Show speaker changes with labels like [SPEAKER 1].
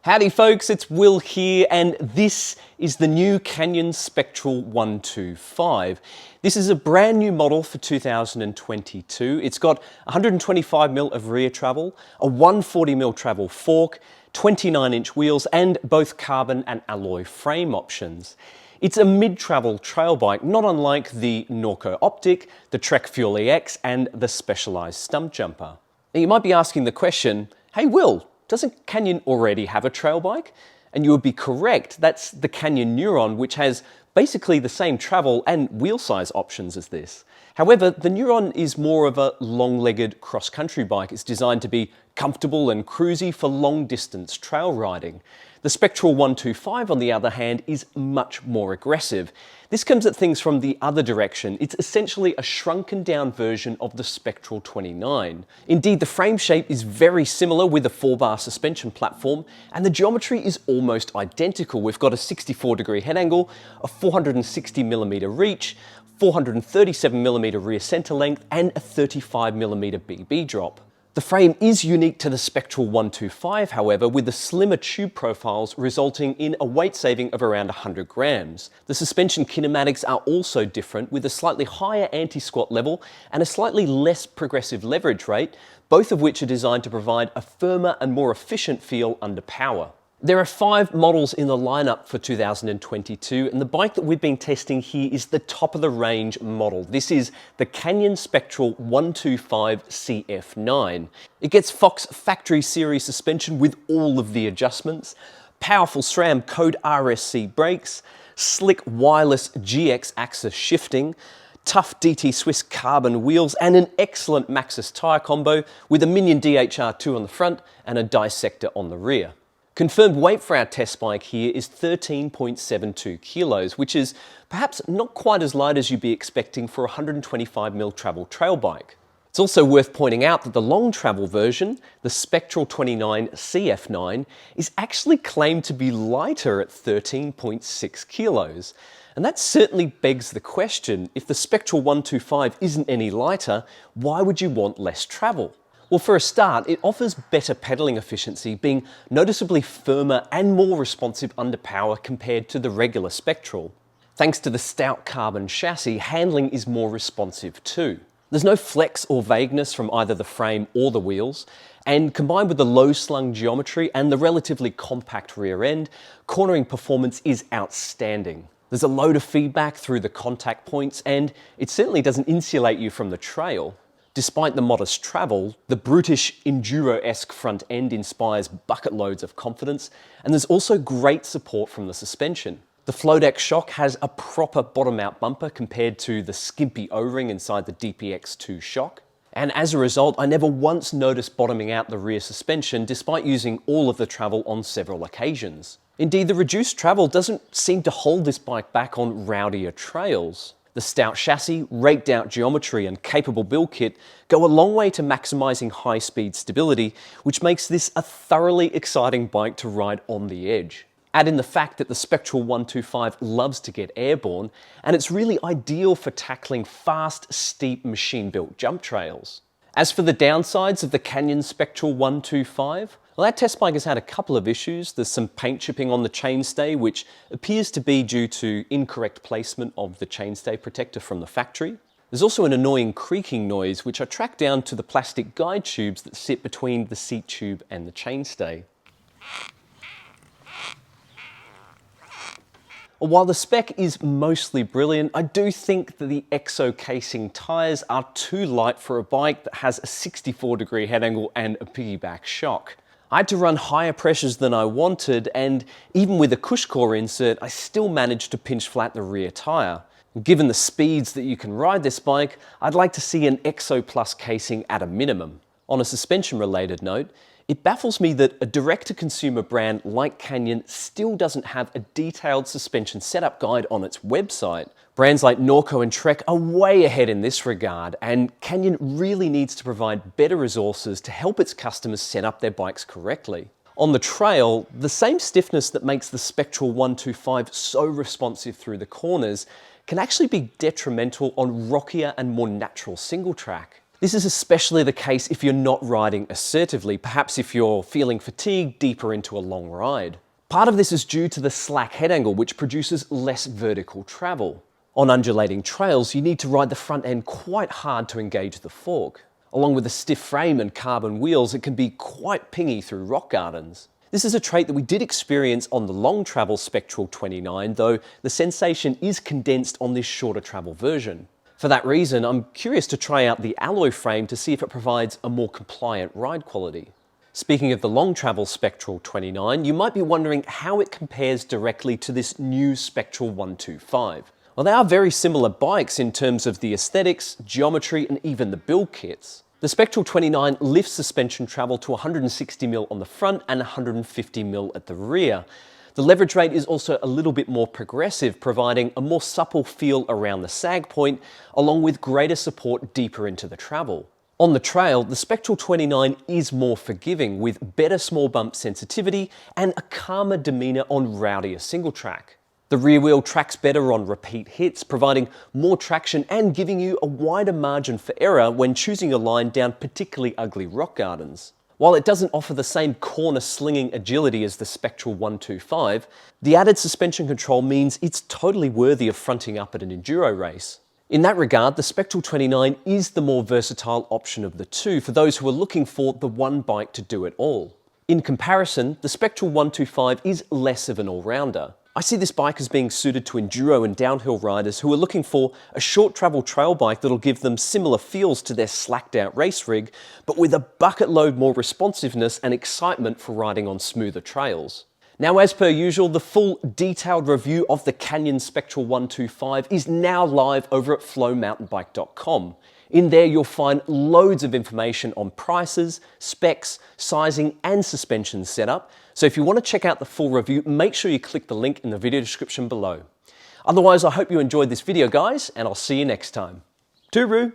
[SPEAKER 1] Howdy folks, it's Will here, and this is the new Canyon Spectral 125. This is a brand new model for 2022. It's got 125mm of rear travel, a 140mm travel fork, 29-inch wheels, and both carbon and alloy frame options. It's a mid-travel trail bike, not unlike the Norco Optic, the Trek Fuel EX, and the Specialized Stump Jumper. Now you might be asking the question, hey Will, doesn't Canyon already have a trail bike? And you would be correct, that's the Canyon Neuron, which has basically the same travel and wheel size options as this. However, the Neuron is more of a long-legged cross-country bike. It's designed to be comfortable and cruisy for long-distance trail riding. The Spectral 125, on the other hand, is much more aggressive. This comes at things from the other direction. It's essentially a shrunken down version of the Spectral 29. Indeed, the frame shape is very similar with a 4-bar suspension platform, and the geometry is almost identical. We've got a 64-degree head angle, a 460mm reach, 437mm rear center length, and a 35mm BB drop. The frame is unique to the Spectral 125, however, with the slimmer tube profiles resulting in a weight saving of around 100 grams. The suspension kinematics are also different, with a slightly higher anti-squat level and a slightly less progressive leverage rate, both of which are designed to provide a firmer and more efficient feel under power. There are 5 models in the lineup for 2022, and the bike that we've been testing here is the top of the range model. This is the Canyon Spectral 125 CF9. It gets Fox factory series suspension with all of the adjustments, powerful SRAM Code RSC brakes, slick wireless GX axis shifting, tough DT Swiss carbon wheels, and an excellent Maxxis tyre combo with a Minion DHR2 on the front and a Dissector on the rear. Confirmed weight for our test bike here is 13.72 kilos, which is perhaps not quite as light as you'd be expecting for a 125mm travel trail bike. It's also worth pointing out that the long travel version, the Spectral 29 CF9, is actually claimed to be lighter at 13.6 kilos. And that certainly begs the question, if the Spectral 125 isn't any lighter, why would you want less travel? Well, for a start, it offers better pedaling efficiency, being noticeably firmer and more responsive under power compared to the regular Spectral. Thanks to the stout carbon chassis, handling is more responsive too. There's no flex or vagueness from either the frame or the wheels, and combined with the low-slung geometry and the relatively compact rear end, cornering performance is outstanding. There's a load of feedback through the contact points, and it certainly doesn't insulate you from the trail. Despite the modest travel, the brutish enduro-esque front end inspires bucket loads of confidence, and there's also great support from the suspension. The Flodex shock has a proper bottom-out bumper compared to the skimpy O-ring inside the DPX2 shock. And as a result, I never once noticed bottoming out the rear suspension despite using all of the travel on several occasions. Indeed, the reduced travel doesn't seem to hold this bike back on rowdier trails. The stout chassis, raked out geometry, and capable build kit go a long way to maximising high-speed stability, which makes this a thoroughly exciting bike to ride on the edge. Add in the fact that the Spectral 125 loves to get airborne, and it's really ideal for tackling fast, steep, machine-built jump trails. As for the downsides of the Canyon Spectral 125, well, that test bike has had a couple of issues. There's some paint chipping on the chainstay, which appears to be due to incorrect placement of the chainstay protector from the factory. There's also an annoying creaking noise, which I tracked down to the plastic guide tubes that sit between the seat tube and the chainstay. While the spec is mostly brilliant, I do think that the EXO casing tyres are too light for a bike that has a 64-degree head angle and a piggyback shock. I had to run higher pressures than I wanted, and even with a Cushcore insert, I still managed to pinch flat the rear tyre. Given the speeds that you can ride this bike, I'd like to see an EXO Plus casing at a minimum. On a suspension-related note, it baffles me that a direct-to-consumer brand like Canyon still doesn't have a detailed suspension setup guide on its website. Brands like Norco and Trek are way ahead in this regard, and Canyon really needs to provide better resources to help its customers set up their bikes correctly. On the trail, the same stiffness that makes the Spectral 125 so responsive through the corners can actually be detrimental on rockier and more natural single track. This is especially the case if you're not riding assertively, perhaps if you're feeling fatigued deeper into a long ride. Part of this is due to the slack head angle, which produces less vertical travel. On undulating trails, you need to ride the front end quite hard to engage the fork. Along with a stiff frame and carbon wheels, it can be quite pingy through rock gardens. This is a trait that we did experience on the long travel Spectral 29, though the sensation is condensed on this shorter travel version. For that reason, I'm curious to try out the alloy frame to see if it provides a more compliant ride quality. Speaking of the long travel Spectral 29, you might be wondering how it compares directly to this new Spectral 125. Well, they are very similar bikes in terms of the aesthetics, geometry, and even the build kits. The Spectral 29 lifts suspension travel to 160mm on the front and 150mm at the rear. The leverage rate is also a little bit more progressive, providing a more supple feel around the sag point, along with greater support deeper into the travel. On the trail, the Spectral 29 is more forgiving, with better small bump sensitivity and a calmer demeanour on rowdier single track. The rear wheel tracks better on repeat hits, providing more traction and giving you a wider margin for error when choosing a line down particularly ugly rock gardens. While it doesn't offer the same corner slinging agility as the Spectral 125, the added suspension control means it's totally worthy of fronting up at an enduro race. In that regard, the Spectral 29 is the more versatile option of the two for those who are looking for the one bike to do it all. In comparison, the Spectral 125 is less of an all-rounder. I see this bike as being suited to enduro and downhill riders who are looking for a short travel trail bike that'll give them similar feels to their slacked out race rig, but with a bucket load more responsiveness and excitement for riding on smoother trails. Now, as per usual, the full detailed review of the Canyon Spectral 125 is now live over at flowmountainbike.com. In there, you'll find loads of information on prices, specs, sizing, and suspension setup. So if you want to check out the full review, make sure you click the link in the video description below. Otherwise, I hope you enjoyed this video, guys, and I'll see you next time. Tooroo!